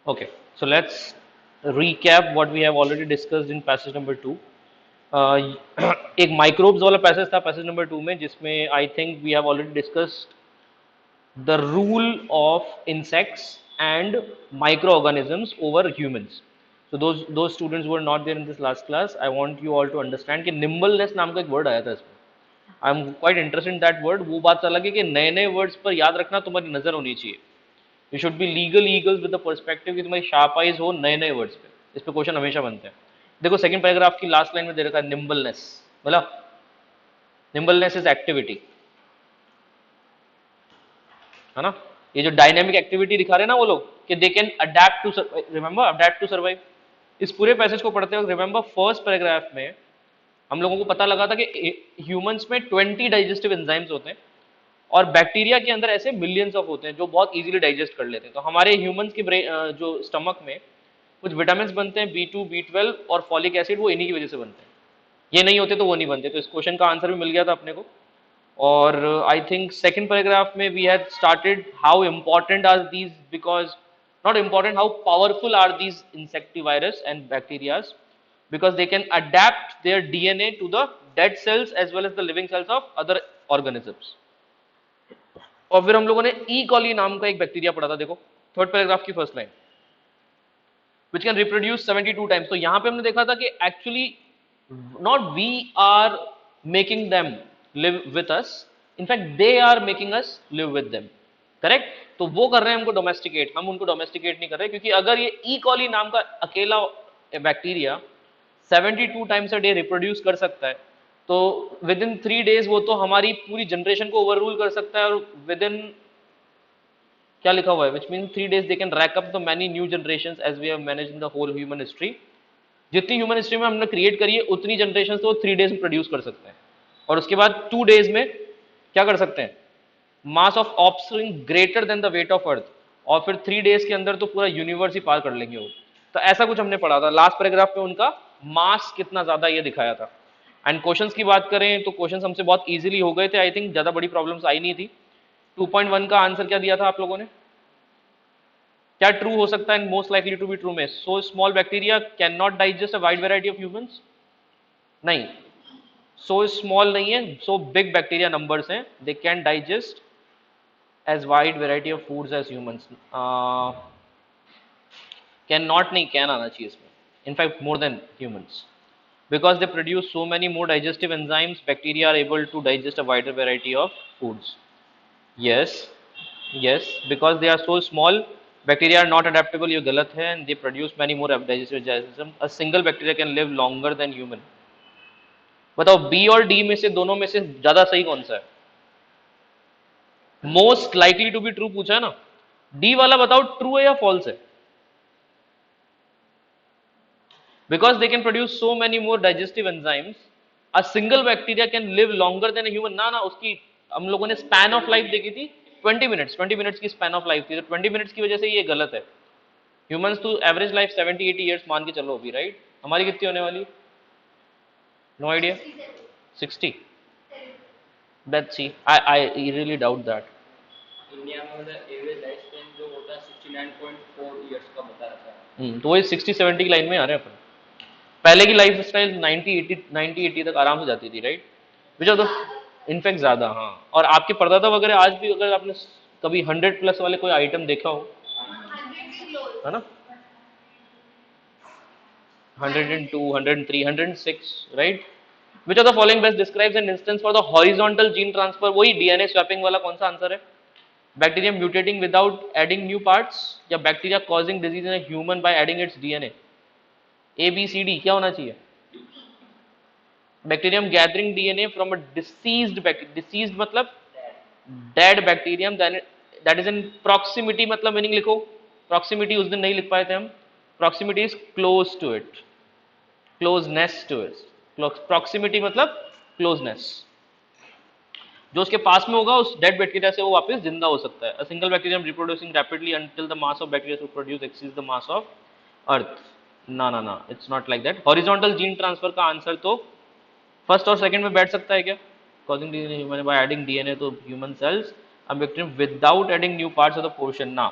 Okay, so let's recap what we have already discussed in passage number 2. एक microbes वाला passage था passage number 2 में, जिसमें I think we have already discussed the rule of insects and microorganisms over humans. So those students who were not there in this last class, I want you all to understand कि nimbleness नाम का एक word आया था इसमें. I am quite interested in that word. वो बात अलग है कि नए नए वर्ड्स पर याद रखना तुम्हारी नजर होनी चाहिए. You should be legal eagles with the perspective कि तुम्हारी शार्प आइज हो नए नए वर्ड्स पे. इस पे क्वेश्चन हमेशा बनते हैं. देखो सेकंड पैराग्राफ की लास्ट लाइन में दे रखा है निम्बलनेस. मतलब निम्बलनेस इज एक्टिविटी, है ना. ये जो डायनेमिक एक्टिविटी दिखा रहे हैं ना वो लोग कि they can adapt to, remember adapt to survive. इस पूरे पैसेज को पढ़ते वक्त रिमेंबर फर्स्ट पैराग्राफ में हम लोगों को पता लगा था कि ह्यूमंस में 20 डाइजेस्टिव एंजाइम्स होते हैं और बैक्टीरिया के अंदर ऐसे मिलियंस ऑफ होते हैं जो बहुत इजीली डाइजेस्ट कर लेते हैं. तो हमारे ह्यूमंस के जो स्टमक में कुछ विटामिन बनते हैं B2 B12 और फॉलिक एसिड, वो इन्हीं की वजह से बनते हैं. ये नहीं होते तो वो नहीं बनते. तो इस क्वेश्चन का आंसर भी मिल गया था अपने को. और आई थिंक सेकंड पैराग्राफ में we had started how important are these, because not important, how powerful are these insect viruses and bacterias, because they can adapt their DNA to the dead cells as well as the living cells of other organisms. और फिर हम लोगों ने ई कॉली नाम का एक bacteria पढ़ा था. देखो थर्ड पैराग्राफ की first line, which can reproduce 72 times. तो यहां पे हमने देखा था कि actually not we are making them live with us, in fact they are making us live with them. Correct. तो वो कर रहे हैं हमको डोमेस्टिकेट, हम उनको डोमेस्टिकेट नहीं कर रहे. क्योंकि अगर ये ई कॉली नाम का अकेला bacteria 72 times a day reproduce कर सकता है, तो विद इन 3 डेज वो तो हमारी पूरी जनरेशन को ओवर रूल कर सकता है. और विद इन क्या लिखा हुआ है, which mean 3 days they can rack up the many new generation as we have manage in the whole human history. जितनी ह्यूमन हिस्ट्री में हमने क्रिएट करी है उतनी जनरेशन तो 3 डेज में प्रोड्यूस कर सकते हैं. और उसके बाद 2 डेज में क्या कर सकते हैं, mass of offspring greater than the weight of earth. और फिर 3 डेज के अंदर तो पूरा यूनिवर्स ही पार कर लेंगे वो. तो ऐसा कुछ हमने पढ़ा था. लास्ट पैराग्राफ में उनका मास कितना ज्यादा ये दिखाया था. एंड क्वेश्चंस की बात करें तो क्वेश्चंस हमसे बहुत इजीली हो गए थे. आई थिंक ज्यादा बड़ी प्रॉब्लम्स आई नहीं थी. 2.1 का आंसर क्या दिया था आप लोगों ने, क्या ट्रू हो सकता है most likely to be true में, so small bacteria can not digest a wide variety of humans. नहीं, सो स्मॉल नहीं है, सो बिग बैक्टीरिया नंबर्स हैं, they can digest as wide variety of foods as humans. Can not नहीं, can आना चाहिए इसमें. In fact more than humans, because they produce so many more digestive enzymes, bacteria are able to digest a wider variety of foods. Yes, yes, because they are so small, bacteria are not adaptable. ये गलत है. And they produce many more digestive enzymes. A single bacteria can live longer than human. बताओ B और D में से दोनों में से ज्यादा सही कौन सा है, most likely to be true पूछा है ना. डी वाला बताओ ट्रू है या फॉल्स है, because they can produce so many more digestive enzymes. A single bacteria can live longer than a human. ना ना, उसकी हम लोगों ने स्पैन ऑफ लाइफ देखी थी 20 मिनट्स. 20 मिनट्स की स्पैन ऑफ लाइफ थी. तो 20 मिनट्स की वजह से ये गलत है. ह्यूमंस तो एवरेज लाइफ 70-80 ईयर्स मान के चलो अभी, राइट. हमारी कितनी होने वाली, no idea. 60. That's see, I really doubt that. India में एवरेज लाइफ स्पैन जो होता है 69.4 इयर्स का बता रहा है. तो वही 60-70 की लाइन में आ रहे हैं अपन. पहले की लाइफ स्टाइल 90-80 तक आराम से जाती थी, right. Which are the in fact ज्यादा. हाँ, और आपके परदादा वगैरह आज भी अगर आपने कभी 100+ वाले कोई आइटम देखा हो, है ना, 102, 103, 106, right. Which are the following best describes an instance for the horizontal gene transfer. वही डीएनए स्वैपिंग वाला कौन सा आंसर है, bacteria mutating without adding new parts, या bacteria causing disease in human by adding its DNA. ABCD क्या होना चाहिए, bacterium gathering DNA from a diseased bacteria. Diseased मतलब dead bacterium, that is in proximity. मतलब meaning लिखो, proximity उस दिन नहीं लिख पाए थे हम. Proximity is close to it, closeness to it. Proximity मतलब क्लोजनेस. जो उसके पास में होगा उस डेड बैक्टीरिया से वो वापस जिंदा हो सकता है. A single bacterium reproducing rapidly until the mass of bacteria to produce exceeds the mass of earth. ना ना ना, it's not like that. Horizontal gene transfer का आंसर तो फर्स्ट और सेकंड में बैठ सकता है क्या, causing DNA human by adding DNA to human cells, a bacterium without adding new parts of the portion. ना,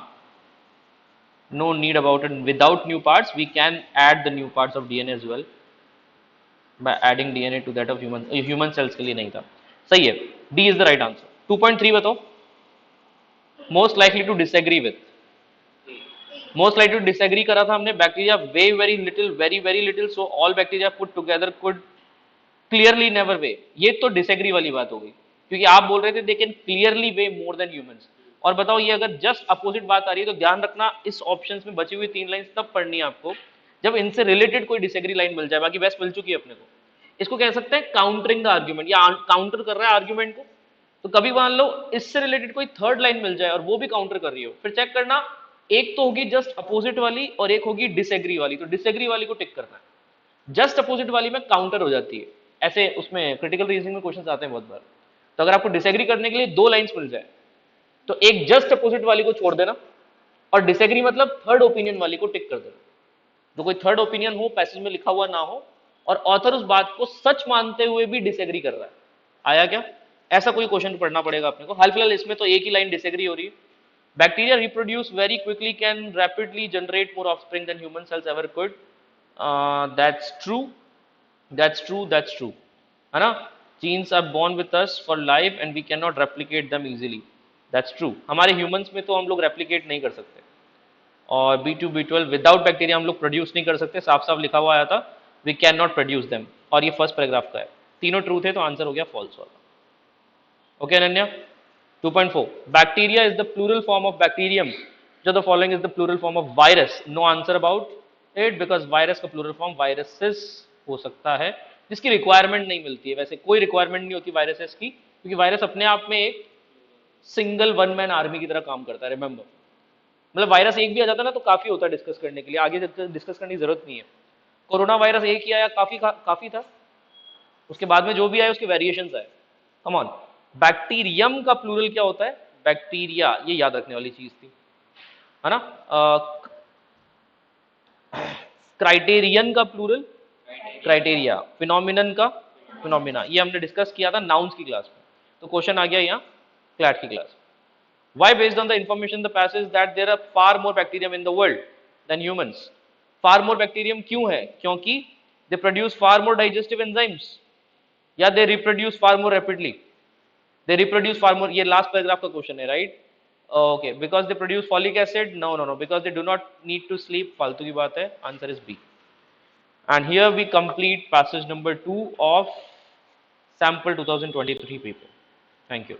no need about it. Without new parts, we can add the new parts of DNA as well by adding DNA to that of human cells के लिए नहीं था. सही है. D is the right answer. 2.3 बताओ. Most likely to disagree with. Most likely to disagree करा था हमने. Bacteria weigh very little, so all bacteria put together could clearly never weigh. ये तो disagree वाली बात हो गई, क्योंकि आप बोल रहे थे they can clearly weigh more than humans. और बताओ ये अगर जस्ट अपोजिट बात आ रही है तो ध्यान रखना इस ऑप्शंस में बची हुई 3 लाइंस तब पढ़नी है आपको जब इनसे रिलेटेड कोई डिसएग्री लाइन मिल जाए. बाकी बेस्ट मिल चुकी है अपने को. इसको कह सकते हैं काउंटरिंग द आर्ग्यूमेंट, या काउंटर कर रहा है आर्ग्यूमेंट को. तो कभी मान लो इससे रिलेटेड कोई थर्ड लाइन मिल जाए और वो भी काउंटर कर रही हो, फिर चेक करना एक तो होगी जस्ट अपोजिट वाली और एक होगी डिसएग्री वाली. तो डिसएग्री वाली को टिक करना है. जस्ट अपोजिट वाली में काउंटर हो जाती है. ऐसे उसमें क्रिटिकल रीजनिंग में क्वेश्चन आते हैं बहुत बार. तो अगर आपको डिसएग्री करने के लिए 2 लाइंस मिल जाए तो एक जस्ट अपोजिट वाली को छोड़ देना और डिसएग्री मतलब थर्ड ओपिनियन वाली को टिक कर देना. जो कोई थर्ड ओपिनियन हो, पैसेज में लिखा हुआ ना हो और ऑथर उस बात को सच मानते हुए भी डिसएग्री कर रहा है. आया क्या? ऐसा कोई क्वेश्चन पढ़ना पड़ेगा अपने को. हाल फिलहाल इसमें तो एक ही लाइन डिसएग्री हो रही है. Bacteria reproduce very quickly, can rapidly generate more offspring than human cells ever could. That's true, that's true, है ना. Genes are born with us for life and we can not replicate them easily. That's true. हमारे humans में तो हम लोग replicate नहीं कर सकते. और B2 B12 विदाउट बैक्टीरिया हम लोग प्रोड्यूस नहीं कर सकते. साफ साफ लिखा हुआ आया था we can not produce them. और ये फर्स्ट पैराग्राफ का है. तीनों ट्रू थे तो आंसर हो गया फॉल्स वाला. Okay Ananya. 2.4 bacteria is the plural form of bacterium. जो the following is the plural form of virus. No answer about it because virus का प्लूरल फॉर्म वायरसेस हो सकता है जिसकी रिक्वायरमेंट नहीं मिलती है. वैसे कोई रिक्वायरमेंट नहीं होती वायरसेस की, क्योंकि वायरस अपने आप में एक सिंगल वन मैन आर्मी की तरह काम करता है. रिमेंबर, मतलब वायरस एक भी आ जाता है ना तो काफी होता है डिस्कस करने के लिए. आगे डिस्कस करने की जरूरत नहीं है. कोरोना वायरस एक ही आया, काफी था. उसके बाद में जो भी आए उसके वेरिएशंस आए. Come on. बैक्टीरियम का प्लूरल क्या होता है? बैक्टीरिया. ये याद रखने वाली चीज थी, है ना. क्राइटेरियन का प्लूरल क्राइटेरिया. फिनोमिनन का फिनोमिना. ये हमने डिस्कस किया था नाउन्स की क्लास में. तो क्वेश्चन आ गया यहाँ क्लैट की class. Why, based on the information in the passage, that there are far more bacterium in the world than humans? Far more bacterium क्यों है? क्योंकि they produce far more digestive enzymes, या they reproduce far more rapidly. They reproduce far more. ये last paragraph का question है, right? Okay, because they produce folic acid. No, because they do not need to sleep. फालतू की बात है. Answer is B. And here we complete passage number 2 of sample 2023 paper. Thank you.